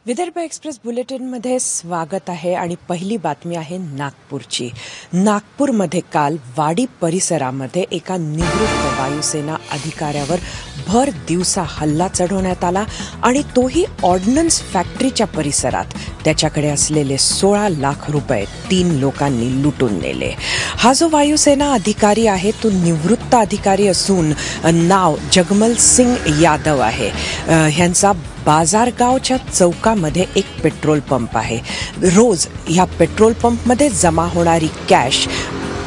Vidarbha express बुलेटिनमध्ये स्वागत आहे आणि पहिली बातमी आहे नागपूरची. नागपूरमध्ये काल वाडी परिसरामध्ये एका निवृत्त वायुसेना अधिकाऱ्यावर भर दिवसा हल्ला चढवण्यात आला आणि तोही ऑर्डनन्स फॅक्टरीच्या परिसरात. त्याच्याकडे असलेले 16 लाख रुपये 3 लोकांनी लुटून नेले. हा जो वायुसेना अधिकारी आहे तो निवृत्त अधिकारी असून नाव जगमल सिंग यादव आहे. ह्यांचा बाजारगावच्या चौकामध्ये एक पेट्रोल पंप आहे. रोज ह्या पेट्रोल पंपमध्ये जमा होणारी कॅश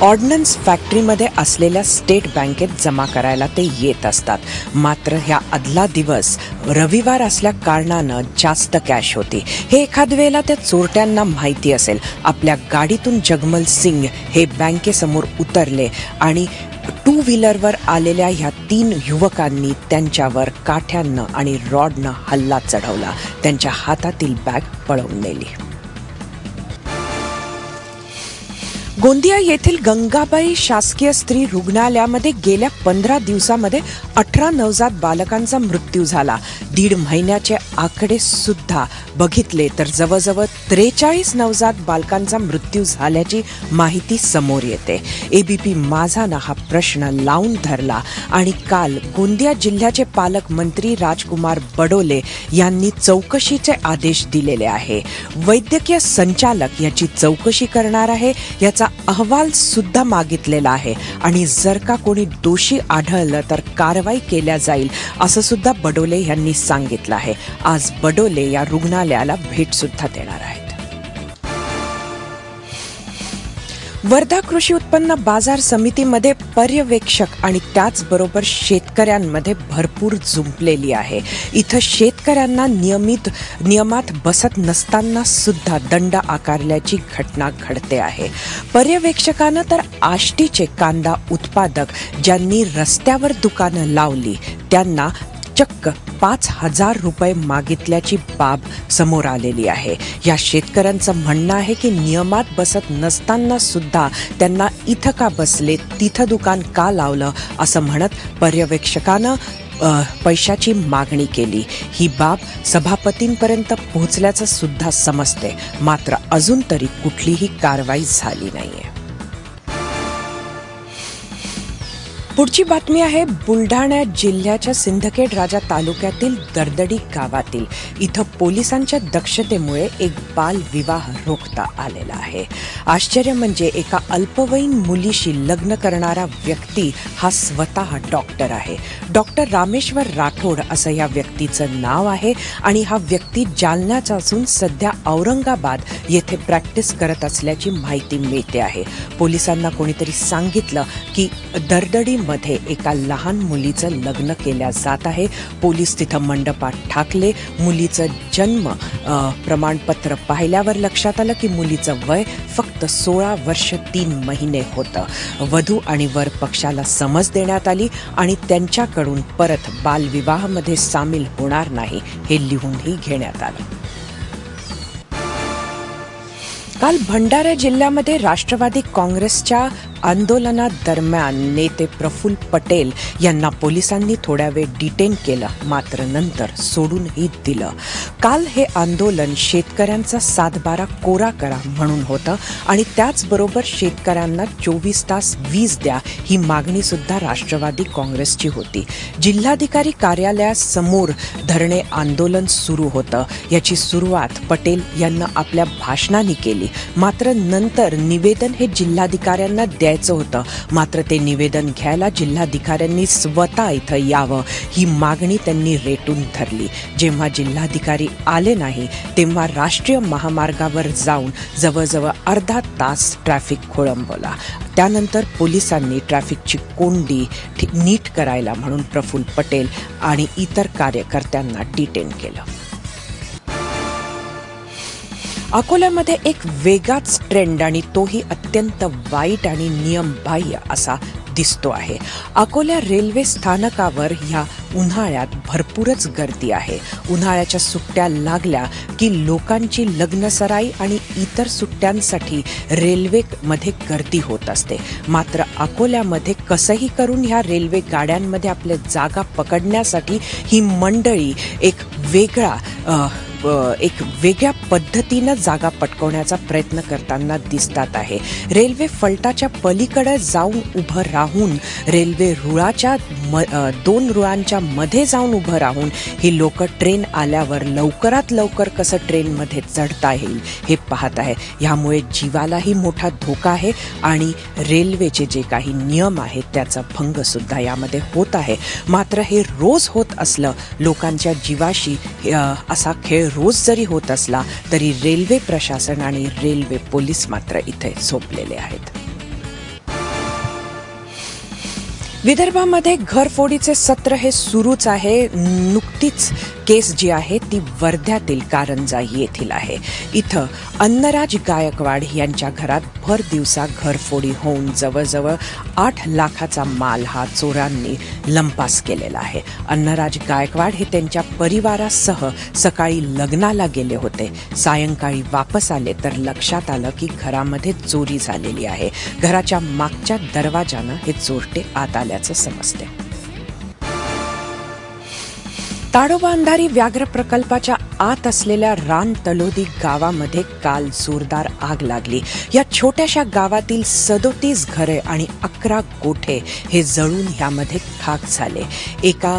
ऑर्डनन्स फॅक्टरीमध्ये असलेल्या स्टेट बँकेत जमा करायला ते येत असतात. मात्र ह्या आदला दिवस रविवार असल्या कारणानं जास्त कॅश होती. हे एखाद वेळेला त्या चोरट्यांना माहिती असेल. आपल्या गाडीतून जगमल सिंग हे बँकेसमोर उतरले आणि 2 व्हीलरवर आलेल्या ह्या 3 युवकांनी त्यांच्यावर काठ्यांनं आणि रॉडनं हल्ला चढवला. त्यांच्या हातातील बॅग पळवून नेली. गोंदिया येथील गंगाबाई शासकीय स्त्री रुग्णालयामध्ये गेल्या 15 दिवसामध्ये 18 नवजात बालकांचा मृत्यू झाला. 1.5 महिन्याचे आकडे सुद्धा बघितले तर जवळजवळ 43 नवजात बालकांचा मृत्यू झाल्याची माहिती समोर येते. एबीपी माझानं हा प्रश्न लावून धरला आणि काल गोंदिया जिल्ह्याचे पालकमंत्री राजकुमार बडोले यांनी चौकशीचे आदेश दिलेले आहे. वैद्यकीय संचालक याची चौकशी करणार आहे. याचा अहवाल सुद्धा मागितलेला आहे आणि जर का कोणी दोषी आढळलं तर कारवाई केल्या जाईल असं सुद्धा बडोले यांनी सांगितलं आहे. आज बडोले या रुग्णालयाला भेट सुद्धा देणार आहेत. वर्धा कृषी उत्पन्न बाजार समितीमध्ये पर्यवेक्षक आणि त्याचबरोबर शेतकऱ्यांमध्ये भरपूर जुंपलेली आहे. इथं शेतकऱ्यांना नियमात बसत नसताना सुद्धा दंड आकारल्याची घटना घडते आहे. पर्यवेक्षकानं तर आष्टीचे कांदा उत्पादक ज्यांनी रस्त्यावर दुकानं लावली त्यांना चक्क 5,000 रुपये मागितल्याची बाब समोर आलेली आहे. या शेतकऱ्यांचं म्हणणं आहे की नियमात बसत नसताना सुद्धा त्यांना इथं का बसले, तिथं दुकान का लावलं असं म्हणत पर्यवेक्षकानं पैशाची मागणी केली. ही बाब सभापतींपर्यंत पोहोचल्याचं सुद्धा समजते. मात्र अजून तरी कुठलीही कारवाई झाली नाहीये. पुढची बातमी आहे बुलढाणा जिल्ह्याच्या सिंदखेड राजा तालुक्यातील दरदडी गावातील. इथं पोलिसांच्या दक्षतेमुळे एक बाल विवाह रोखता आलेला आहे. आश्चर्य म्हणजे एका अल्पवयीन मुलीशी लग्न करणारा व्यक्ती हा स्वतः डॉक्टर आहे. डॉक्टर रामेश्वर राठोड असं या व्यक्तीचं नाव आहे आणि हा व्यक्ती जालन्याचा असून सध्या औरंगाबाद येथे प्रॅक्टिस करत असल्याची माहिती मिळते आहे. पोलिसांना कोणीतरी सांगितलं की दरदडी मध्ये एका लहान मुलीचं लग्न केल्या जात आहे. पोलीस तिथं मंडपात ठाकले. मुलीचं जन्म प्रमाणपत्र पाहिल्यावर लक्षात आलं की मुलीचं वय फक्त 16 वर्ष 3 महिने होतं. वधू आणि वर पक्षाला समज देण्यात आली आणि त्यांच्याकडून परत बालविवाहामध्ये सामील होणार नाही हे लिहूनही घेण्यात आलं. काल भंडारा जिल्ह्यामध्ये राष्ट्रवादी काँग्रेसच्या आंदोलनादरम्यान नेते प्रफुल्ल पटेल यांना पोलिसांनी थोड्या वेळ डिटेन केलं. मात्र नंतर सोडूनही दिलं. काल हे आंदोलन शेतकऱ्यांचा 7/12 कोरा करा म्हणून होतं आणि त्याचबरोबर शेतकऱ्यांना 24 तास वीज द्या ही मागणी सुद्धा राष्ट्रवादी काँग्रेसची होती. जिल्हाधिकारी कार्यालयासमोर धरणे आंदोलन सुरू होतं. याची सुरुवात पटेल यांना आपल्या भाषणाने केली. मात्र नंतर निवेदन हे जिल्हाधिकाऱ्यांना द्यायचं होतं. मात्र ते निवेदन घ्यायला जिल्हाधिकाऱ्यांनी स्वतः इथं यावं ही मागणी त्यांनी रेटून धरली. जेव्हा जिल्हाधिकारी आले नाही तेव्हा राष्ट्रीय महामार्गावर जाऊन जवळजवळ अर्धा तास ट्रॅफिक खोळंबला. त्यानंतर पोलिसांनी ट्रॅफिकची कोंडी नीट करायला म्हणून प्रफुल्ल पटेल आणि इतर कार्यकर्त्यांना डिटेन केलं. अकोल्यामध्ये एक वेगळाच ट्रेंड आणि तोही अत्यंत वाईट आणि नियमबाह्य असा दिसतो आहे. अकोला रेल्वे स्थानकावर ह्या उन्हाळ्यात भरपूरच गर्दी आहे. उन्हाळ्याच्या सुट्ट्या लागल्या की लोकांची लग्नसराई आणि इतर सुट्ट्यांसाठी रेल्वेमध्ये गर्दी होत असते. मात्र अकोल्यामध्ये कसंही करून ह्या रेल्वे गाड्यांमध्ये आपल्या जागा पकडण्यासाठी ही मंडळी एक वेगळा एक वेगळ्या पद्धतीनं जागा पटकवण्याचा प्रयत्न करताना दिसतात आहे. रेल्वे फलटाच्या पलीकडे जाऊन उभं राहून, रेल्वे रुळाच्या 2 रुळांच्या मध्ये जाऊन उभं राहून ही लोक ट्रेन आल्यावर लवकरात लवकर कसं ट्रेनमध्ये चढता येईल हे पाहत आहे. यामुळे जीवालाही मोठा धोका आहे आणि रेल्वेचे जे काही नियम आहेत त्याचा भंग सुद्धा यामध्ये होत आहे. मात्र हे रोज होत असलं, लोकांच्या जीवाशी असा खेळ रोज जरी होत असला तरी रेल्वे प्रशासन आणि रेल्वे पोलीस मात्र इथे झोपलेले आहेत. विदर्भामध्ये घरफोडीचे सत्र हे सुरूच आहे. नुकतीच केस जी आहे ती वर्ध्यातील कारंजा येथील आहे. इथं अन्नराज गायकवाड यांच्या घरात भर दिवसा घरफोडी होऊन जवळजवळ 8 लाखाचा माल हा चोरांनी लंपास केलेला आहे. अन्नराज गायकवाड हे त्यांच्या परिवारासह सकाळी लग्नाला गेले होते. सायंकाळी वापस आले तर लक्षात आलं की घरामध्ये चोरी झालेली आहे. घराच्या मागच्या दरवाजानं हे चोरटे आत आल्याचं समजते. ताडोबा अंधारी व्याघ्र प्रकल्पाच्या आत असलेल्या रान तलोदी गावामध्ये काल जोरदार आग लागली. या छोट्याशा गावातील 37 घरे आणि 11 गोठे हे जळून यामध्ये खाक झाले. एका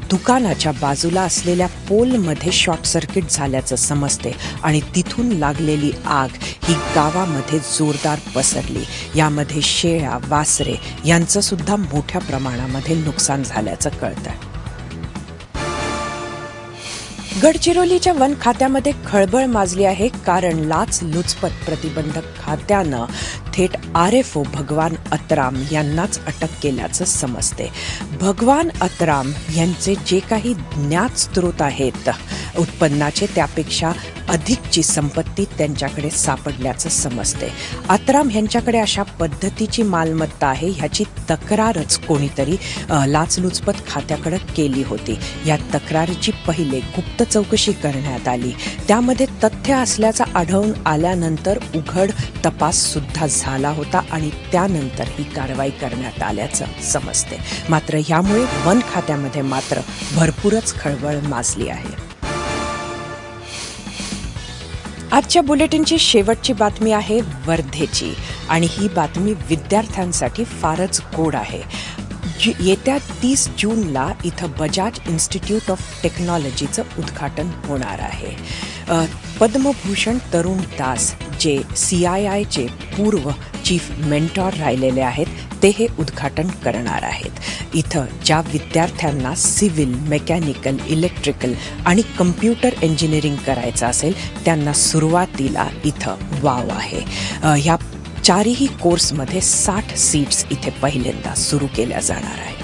दुकानाच्या बाजूला असलेल्या पोलमध्ये शॉर्ट सर्किट झाल्याचं समजते आणि तिथून लागलेली आग ही गावामध्ये जोरदार पसरली. यामध्ये शेळ्या, वासरे यांचं सुद्धा मोठ्या प्रमाणामध्ये नुकसान झाल्याचं कळतंय. गडचिरोलीच्या वन खात्यामध्ये खळबळ माजली आहे, कारण लाचलुचपत प्रतिबंधक खात्यानं थेट RFO भगवान अतराम यांनाच अटक केल्याचं समजते. भगवान अतराम यांचे जे काही ज्ञात स्रोत आहेत उत्पन्नाचे, त्यापेक्षा अधिकची संपत्ती त्यांच्याकडे सापडल्याचं समजते. अतराम यांच्याकडे अशा पद्धतीची मालमत्ता आहे ह्याची तक्रारच कोणीतरी लाचलुचपत खात्याकडे केली होती. या तक्रारीची पहिले गुप्त चौकशी करण्यात आली. त्यामध्ये तथ्य असल्याचं आढळून आल्यानंतर उघड तपास सुद्धा झाला होता आणि त्यानंतर ही कारवाई करण्यात आल्याचं समजते. मात्र यामुळे वन खात्यामध्ये मात्र भरपूरच खळबळ माजली आहे. आजच्या बुलेटिनची शेवटची बातमी आहे वर्धेची आणि ही बातमी विद्यार्थ्यांसाठी फारच गोड आहे. येत्या 30 जूनला इथं बजाज इन्स्टिट्यूट ऑफ टेक्नॉलॉजीचं उद्घाटन होणार आहे. पद्मभूषण तरुण दास जे CIIचे पूर्व चीफ मेंटॉर राहिलेले आहेत ते हे उद्घाटन करणार आहेत. इथं ज्या विद्यार्थ्यांना सिव्हिल, मेकॅनिकल, इलेक्ट्रिकल आणि कम्प्युटर इंजिनिअरिंग करायचं असेल त्यांना सुरुवातीला इथं वाव आहे. ह्या 4ही कोर्समध्ये 60 सीट्स इथे पहिल्यांदा सुरू केल्या जाणार आहेत.